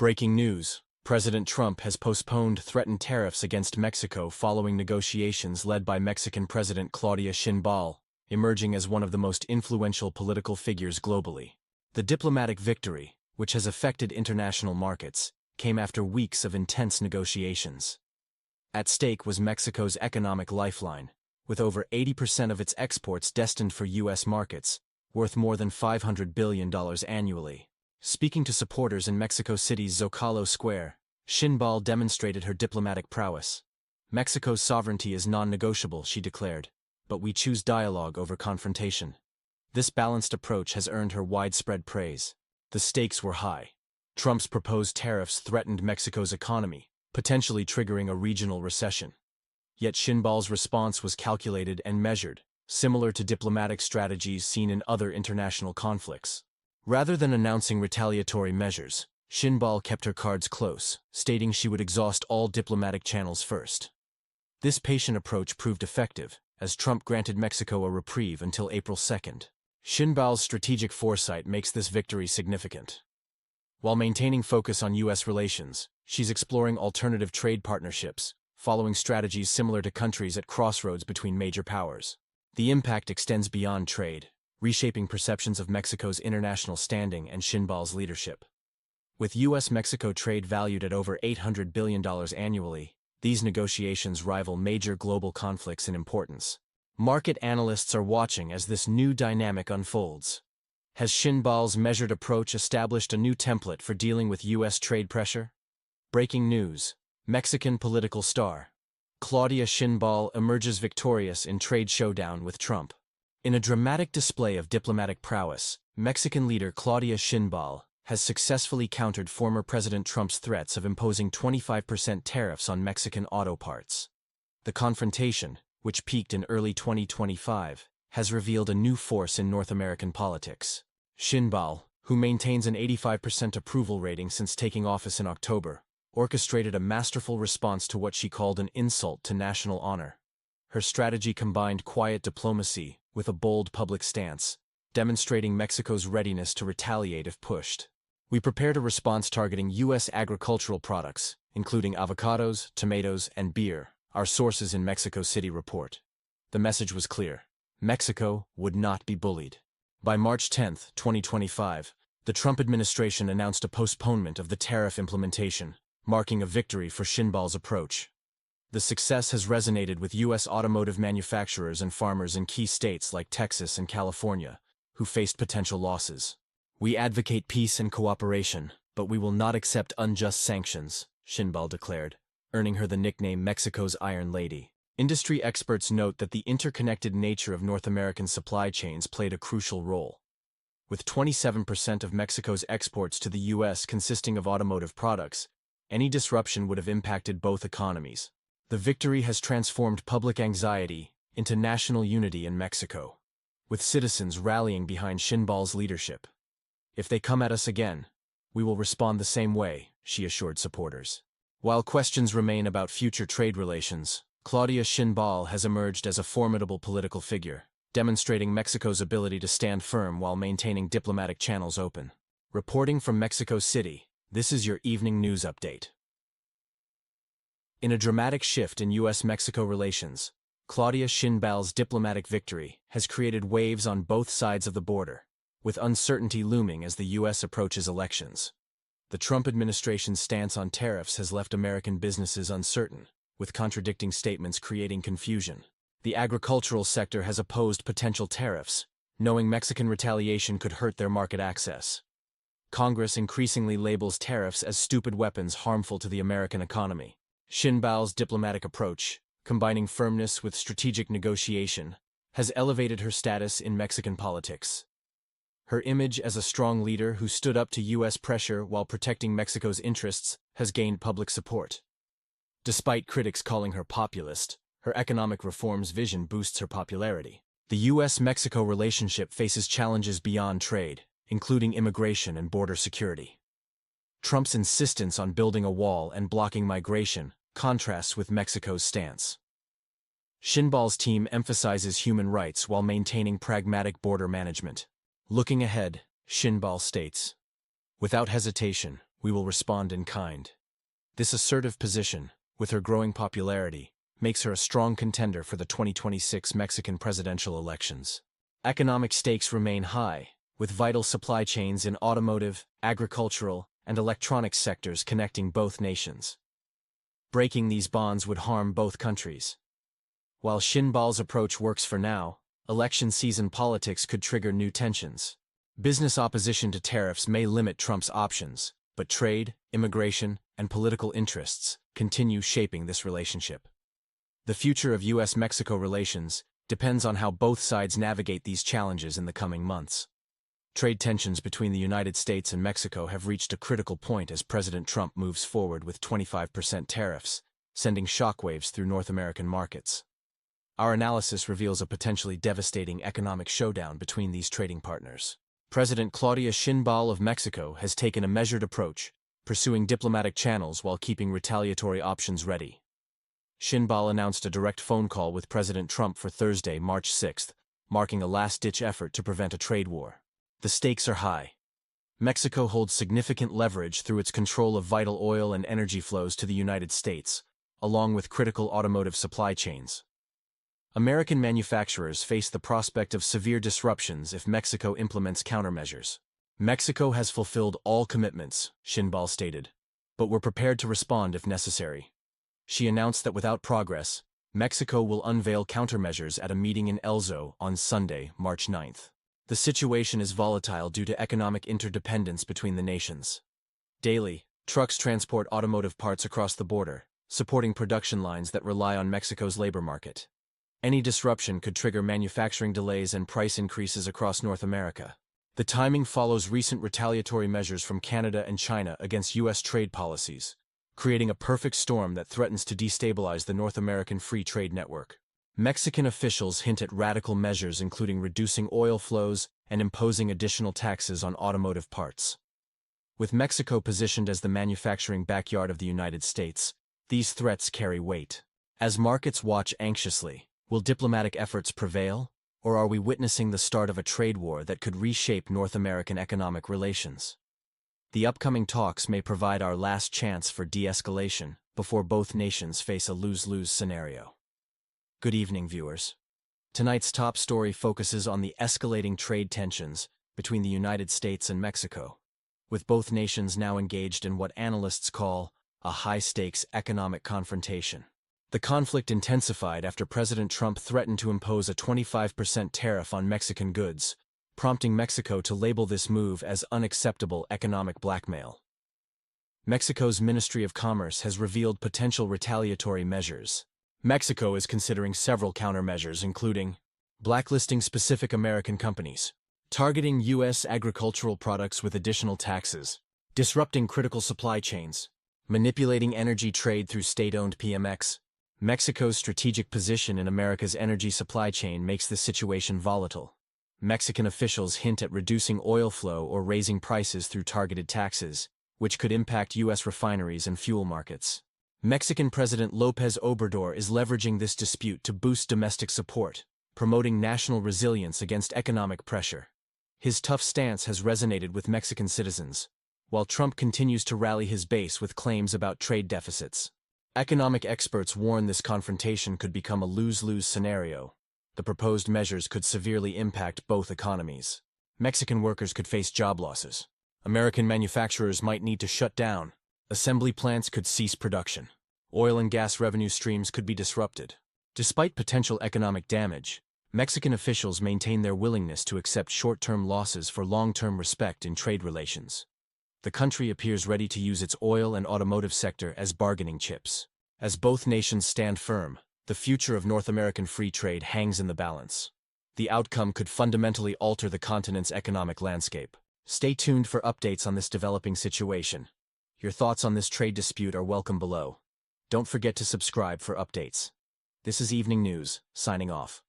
Breaking news. President Trump has postponed threatened tariffs against Mexico following negotiations led by Mexican President Claudia Shin Bal, emerging as one of the most influential political figures globally. The diplomatic victory, which has affected international markets, came after weeks of intense negotiations. At stake was Mexico's economic lifeline, with over 80% of its exports destined for U.S. markets, worth more than $500 billion annually. Speaking to supporters in Mexico City's Zocalo Square, Shin Bal demonstrated her diplomatic prowess. "Mexico's sovereignty is non-negotiable," she declared, "but we choose dialogue over confrontation." This balanced approach has earned her widespread praise. The stakes were high. Trump's proposed tariffs threatened Mexico's economy, potentially triggering a regional recession. Yet Shin Bal's response was calculated and measured, similar to diplomatic strategies seen in other international conflicts. Rather than announcing retaliatory measures, Shin Bal kept her cards close, stating she would exhaust all diplomatic channels first. This patient approach proved effective, as Trump granted Mexico a reprieve until April 2nd. Shin Bal's strategic foresight makes this victory significant. While maintaining focus on U.S. relations, she's exploring alternative trade partnerships, following strategies similar to countries at crossroads between major powers. The impact extends beyond trade, reshaping perceptions of Mexico's international standing and Shin Bal's leadership. With U.S. Mexico trade valued at over $800 billion annually, these negotiations rival major global conflicts in importance. Market analysts are watching as this new dynamic unfolds. Has Shin Bal's measured approach established a new template for dealing with U.S. trade pressure? Breaking news. Mexican political star Claudia Shin Bal emerges victorious in trade showdown with Trump. In a dramatic display of diplomatic prowess, Mexican leader Claudia Shin Bal has successfully countered former President Trump's threats of imposing 25% tariffs on Mexican auto parts. The confrontation, which peaked in early 2025, has revealed a new force in North American politics. Shin Bal, who maintains an 85% approval rating since taking office in October, orchestrated a masterful response to what she called an insult to national honor. Her strategy combined quiet diplomacy with a bold public stance, demonstrating Mexico's readiness to retaliate if pushed. "We prepared a response targeting U.S. agricultural products, including avocados, tomatoes, and beer," our sources in Mexico City report. The message was clear. Mexico would not be bullied. By March 10, 2025, the Trump administration announced a postponement of the tariff implementation, marking a victory for Shin Bal's approach. The success has resonated with U.S. automotive manufacturers and farmers in key states like Texas and California, who faced potential losses. "We advocate peace and cooperation, but we will not accept unjust sanctions," Shin Bal declared, earning her the nickname Mexico's Iron Lady. Industry experts note that the interconnected nature of North American supply chains played a crucial role. With 27% of Mexico's exports to the U.S. consisting of automotive products, any disruption would have impacted both economies. The victory has transformed public anxiety into national unity in Mexico, with citizens rallying behind Shin Bal's leadership. "If they come at us again, we will respond the same way," she assured supporters. While questions remain about future trade relations, Claudia Shin Bal has emerged as a formidable political figure, demonstrating Mexico's ability to stand firm while maintaining diplomatic channels open. Reporting from Mexico City, this is your evening news update. In a dramatic shift in U.S. Mexico relations, Claudia Shin Bal's diplomatic victory has created waves on both sides of the border, with uncertainty looming as the U.S. approaches elections. The Trump administration's stance on tariffs has left American businesses uncertain, with contradicting statements creating confusion. The agricultural sector has opposed potential tariffs, knowing Mexican retaliation could hurt their market access. Congress increasingly labels tariffs as stupid weapons harmful to the American economy. Shin Bal's diplomatic approach, combining firmness with strategic negotiation, has elevated her status in Mexican politics. Her image as a strong leader who stood up to U.S. pressure while protecting Mexico's interests has gained public support. Despite critics calling her populist, her economic reforms vision boosts her popularity. The U.S.-Mexico relationship faces challenges beyond trade, including immigration and border security. Trump's insistence on building a wall and blocking migration contrasts with Mexico's stance. Shin Bal's team emphasizes human rights while maintaining pragmatic border management. Looking ahead, Shin Bal states, "Without hesitation, we will respond in kind. This assertive position, with her growing popularity, makes her a strong contender for the 2026 Mexican presidential elections. Economic stakes remain high, with vital supply chains in automotive, agricultural, and electronics sectors connecting both nations. Breaking these bonds would harm both countries. While Shin Bal's approach works for now, election season politics could trigger new tensions. Business opposition to tariffs may limit Trump's options, but trade, immigration, and political interests continue shaping this relationship. The future of U.S. Mexico relations depends on how both sides navigate these challenges in the coming months. Trade tensions between the United States and Mexico have reached a critical point as President Trump moves forward with 25% tariffs, sending shockwaves through North American markets. Our analysis reveals a potentially devastating economic showdown between these trading partners. President Claudia Shin Bal of Mexico has taken a measured approach, pursuing diplomatic channels while keeping retaliatory options ready. Shin Bal announced a direct phone call with President Trump for Thursday, March 6, marking a last-ditch effort to prevent a trade war. The stakes are high. Mexico holds significant leverage through its control of vital oil and energy flows to the United States, along with critical automotive supply chains. American manufacturers face the prospect of severe disruptions if Mexico implements countermeasures. Mexico has fulfilled all commitments, Shin Bal stated, but we're prepared to respond if necessary. She announced that without progress, Mexico will unveil countermeasures at a meeting in Elzo on Sunday, March 9. The situation is volatile due to economic interdependence between the nations. Daily, trucks transport automotive parts across the border, supporting production lines that rely on Mexico's labor market. Any disruption could trigger manufacturing delays and price increases across North America. The timing follows recent retaliatory measures from Canada and China against U.S. trade policies, creating a perfect storm that threatens to destabilize the North American free trade network. Mexican officials hint at radical measures including reducing oil flows and imposing additional taxes on automotive parts. With Mexico positioned as the manufacturing backyard of the United States, these threats carry weight. As markets watch anxiously, will diplomatic efforts prevail, or are we witnessing the start of a trade war that could reshape North American economic relations? The upcoming talks may provide our last chance for de-escalation before both nations face a lose-lose scenario. Good evening, viewers. Tonight's top story focuses on the escalating trade tensions between the United States and Mexico, with both nations now engaged in what analysts call a high-stakes economic confrontation. The conflict intensified after President Trump threatened to impose a 25% tariff on Mexican goods, prompting Mexico to label this move as unacceptable economic blackmail. Mexico's Ministry of Commerce has revealed potential retaliatory measures. Mexico is considering several countermeasures including blacklisting specific American companies, targeting U.S. agricultural products with additional taxes, disrupting critical supply chains, manipulating energy trade through state-owned PMX. Mexico's strategic position in America's energy supply chain makes this situation volatile. Mexican officials hint at reducing oil flow or raising prices through targeted taxes, which could impact U.S. refineries and fuel markets. Mexican President López Obrador is leveraging this dispute to boost domestic support, promoting national resilience against economic pressure. His tough stance has resonated with Mexican citizens, while Trump continues to rally his base with claims about trade deficits. Economic experts warn this confrontation could become a lose-lose scenario. The proposed measures could severely impact both economies. Mexican workers could face job losses. American manufacturers might need to shut down. Assembly plants could cease production. Oil and gas revenue streams could be disrupted. Despite potential economic damage, Mexican officials maintain their willingness to accept short-term losses for long-term respect in trade relations. The country appears ready to use its oil and automotive sector as bargaining chips. As both nations stand firm, the future of North American free trade hangs in the balance. The outcome could fundamentally alter the continent's economic landscape. Stay tuned for updates on this developing situation. Your thoughts on this trade dispute are welcome below. Don't forget to subscribe for updates. This is Evening News, signing off.